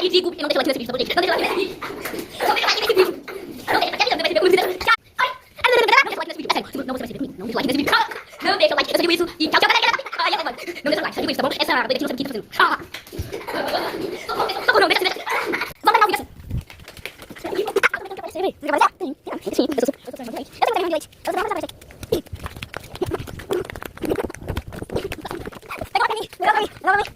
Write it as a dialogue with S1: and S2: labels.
S1: ridículo. Eu não deixo ela ver esse vídeo, tá bom, gente? Não deixa ela ver esse vídeo. Não deixa ela ver esse vídeo. Não deixa, até a vai ver o vídeo. Tchau. Ai. Não deixa o like nesse vídeo. É sério, não você vai se ver comigo. Não deixa o like nesse vídeo. Não deixa o like, eu só digo isso. E tchau, tchau, galera. Ai, ela vai. Não deixa o like, só digo isso, tá bom? Essa doida aqui não sabe o que tá fazendo. Ah. Socorro, não, deixa. Vamos terminar o vídeo assim. Você vai aparecer? Sim, eu tô terminando de leite. Eu tô terminando de leite. Eu tô terminando de leite. Pega pra mim, pega pra mim.